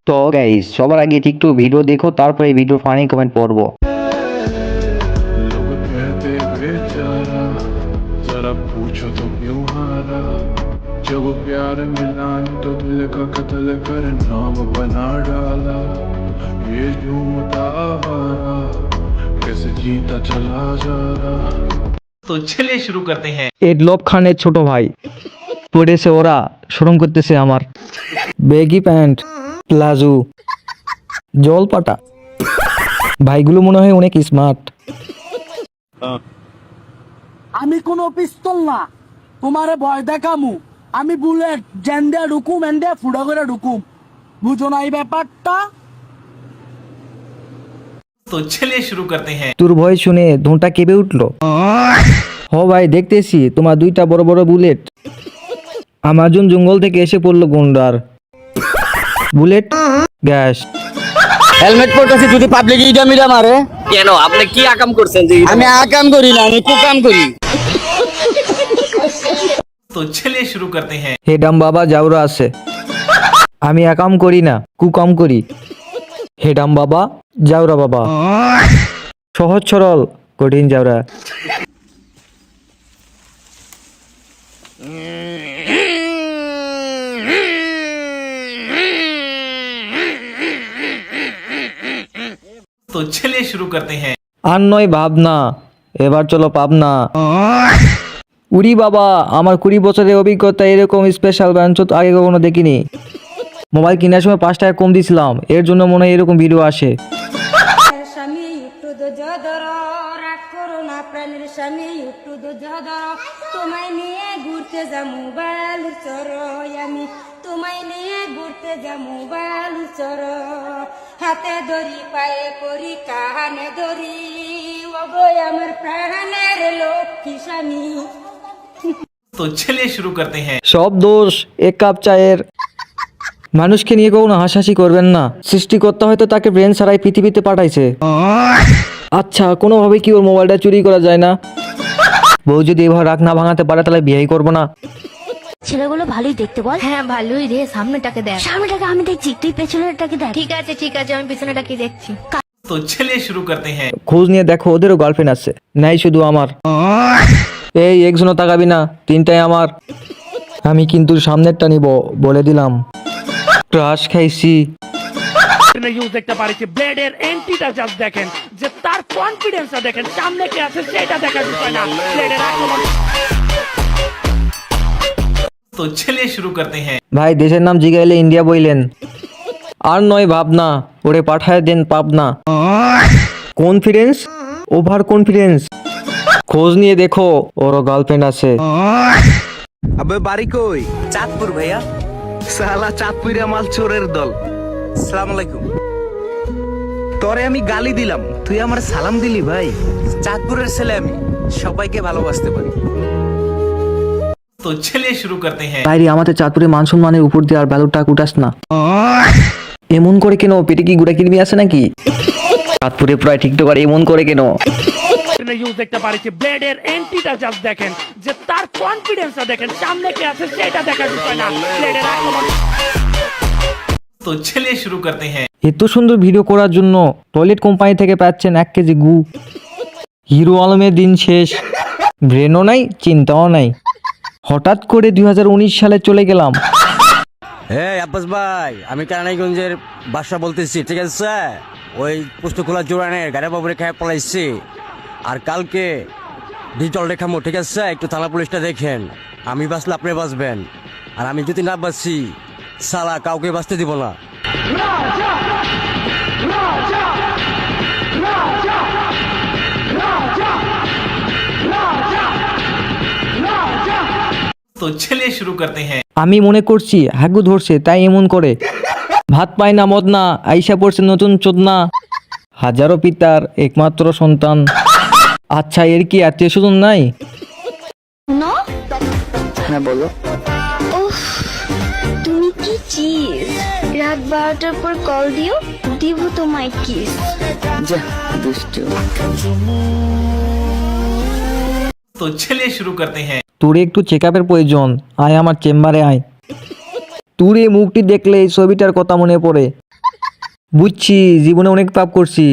তো গাইস সবার আগে একটু ভিডিও দেখো, তারপরে এই ভিডিও ফানি কমেন্ট পড়বো। लोग कहते बेचारा, जरा पूछो तो क्यों हारा। जब प्यार मिला तो दिल का कत्ल कर नाम बना डाला। ये झूठा हारा कैसे जीता चला जा रहा। तो चलिए शुरू करते हैं। এডলব খানের ছোট ভাই পড়েছে, ওরা শরম করতেছে আমার। বেগি প্যান্ট, প্লাজো, জলপাটা, ভাইগুলো মনে হয় অনেক স্মার্ট। আমি কোনো পিস্তল না তোমারে ভয় দেখামু, আমি বুলেট জেন্দে ঢুকুম এন্ডে ফুড়া করে ঢুকুম, বুঝো না এই ব্যাপারটা। तो चलिए शुरू करते हैं। তোর ভয় শুনে ধোঁটা কেঁপে উঠলো। হ ভাই, দেখতেছি তোমার দুইটা বড় বড় বুলেট আমাজন জঙ্গল থেকে এসে পড়লো গুন্ডার। Bullet gas. হেলমেট পরতেছি যদি পাবলিক ইটা মিরা মারে কেন আপনি কি আকাম করছেন যে আমি আকাম করি না, আমি কুকাম করি। तो चलिए शुरू करते हैं। হেডাম বাবা জাউরা আছে, আমি একাম করি না, কুকাম করি। হেডাম বাবা জাউরা বাবা, সহজ সরল কঠিন জাউরা। तो चलिए शुरू करते हैं। আর নয় ভাবনা, এবার চলো পাবনা। উরি বাবা, আমার 20 বছরের অভিজ্ঞতা এরকম স্পেশাল ব্যাঞ্চত আগে কখনো দেখিনি। মোবাইল কেনার সময় 5 টাকা কম দিছিলাম, এর জন্য মনে হয় এরকম ভিডিও আসে। স্বামী একটু ধর রাগ করো না, প্রাণের স্বামী একটু ধর, তোমায় নিয়ে ঘুরতে যা মোবাইল চর, আমি তোমায় নিয়ে ঘুরতে যা মোবাইল চর, হাতে ধরি পায়ে পরি কানে ধরি, ওগো আমার প্রাণের লক্ষ্মী স্বামী। तो चलिए शुरू करते हैं। সব দোষ এক কাপ চায়ের। মানুষকে নিয়ে কখনো হাসাহাসি করবেন না, সৃষ্টিকর্তা হয়তো তাকে ব্রেন ছাড়াই পৃথিবীতে পাঠাইছে। আচ্ছা, কোনোভাবে কি ওর মোবাইলটা চুরি করা যায় না? বউ যদি এবার রাগ না ভাঙাতে পারে তাহলে বিয়েই করবো না। ছেলেগুলো ভালোই দেখতে বল। হ্যাঁ ভালোই রে, সামনেটাকে দেখ। সামনেটাকে আমি দেখছি, তুই পেছনেরটাকে দেখ। ঠিক আছে ঠিক আছে, আমি পেছনেটাকে দেখছি। तो चलिए शुरू करते हैं। খোঁজ নিয়ে দেখো, ওদেরও গার্লফ্রেন্ড আছে, নাই শুধু আমার। এই একজনও তাকাবি না, তিনটাই আমার। আমি কিন্তু সামনেরটা নিব বলে দিলাম। ক্রাশ খাইছি। ইউজ দেখতে পারিছি ব্লেডের এন্টিটা জাস্ট দেখেন, যে তার কনফিডেন্সটা দেখেন, সামনে কে আছে সেটা দেখার বিষয় না, ব্লেডের আক্রমণ। तो चलिए शुरू करते हैं। ভাই দেশের নাম জিগাইলে ইন্ডিয়া বইলেন। আর নয় ভাবনা, ওরে পাঠায় দেন পাবনা। Confidence, over confidence. খোঁজ নিয়ে দেখো, ওরও গার্লফ্রেন্ড আছে। আবে বাড়ি কই? চাঁদপুর ভাইয়া। সালা চাঁদপুরিয়া মাল চোরের দল। আসসালামু আলাইকুম। তোরে আমি গালি দিলাম, তুই আমার সালাম দিলি ভাই। চাঁদপুরের ছেলে আমি, সবাইকে ভালোবাসতে পারি। तो चलिए शुरू करते हैं। বাইরে আমাদের চাঁদপুরে মান সম্মানের উপর দিয়ে আর ব্যালুটা কুটাস না। এমন করে কেন? পেটে কি গুড়া কিরমি আছে নাকি? চাঁদপুরে প্রায় টিকটকার এমন করে কেন? ইউজ দেখতে পারিছি ব্লেডের এন্টিটা জাস্ট দেখেন, যে তার কনফিডেন্সটা দেখেন, সামনে কে আছে সেটা দেখার বিষয় না, ব্লেডের আক্রমণ। तो चलिए शुरू करते हैं। এত সুন্দর ভিডিও করার জন্য টয়লেট কোম্পানি থেকে পাচ্ছেন 1 কেজি গু। হিরো আলমের দিন শেষ, ব্রেনও নাই, চিন্তাও নাই। হঠাৎ করে 2019 সালে চলে গেলাম। হ্যাঁ আব্বাস ভাই, আমি কানাইগঞ্জের বাসা বলতেছি, ঠিক আছে? ওই পুস্তকখোলা জোরানের গাড়ি বাবুরে খেয়ে পলাইছি। আর কালকে ডিজিটাল রেখামো, ঠিক আছে? একটু থানা পুলিশটা দেখেন, আমি বাঁচলে আপনি বাঁচবেন, আর আমি যদি না বাঁচি সালা কাউকে বাঁচতে দিব না। तो चलिए शुरू करते हैं। আমি মনে করছি হাগু ধরছে তাই এমন করে। ভাত পায় না মদ না, আইসা পড়ছে নতুন চোদনা। হাজারো পিতার একমাত্র সন্তান। আচ্ছা, এর কি আত্মীয় স্বজন নাই? নো, হ্যাঁ বলো। উফ, তুমি কি চিজ। রাত 12টার পর কল দিও, দিব তোমায় কিস। যা দুষ্টু। तो चलिए शुरू करते हैं। তোর একটু চেকআপের প্রয়োজন, আয় আমার চেম্বারে আয়। তোর এই মুখটি দেখলে এই ছবিটার কথা মনে পড়ে। বুঝছি, জীবনে অনেক পাপ করছি।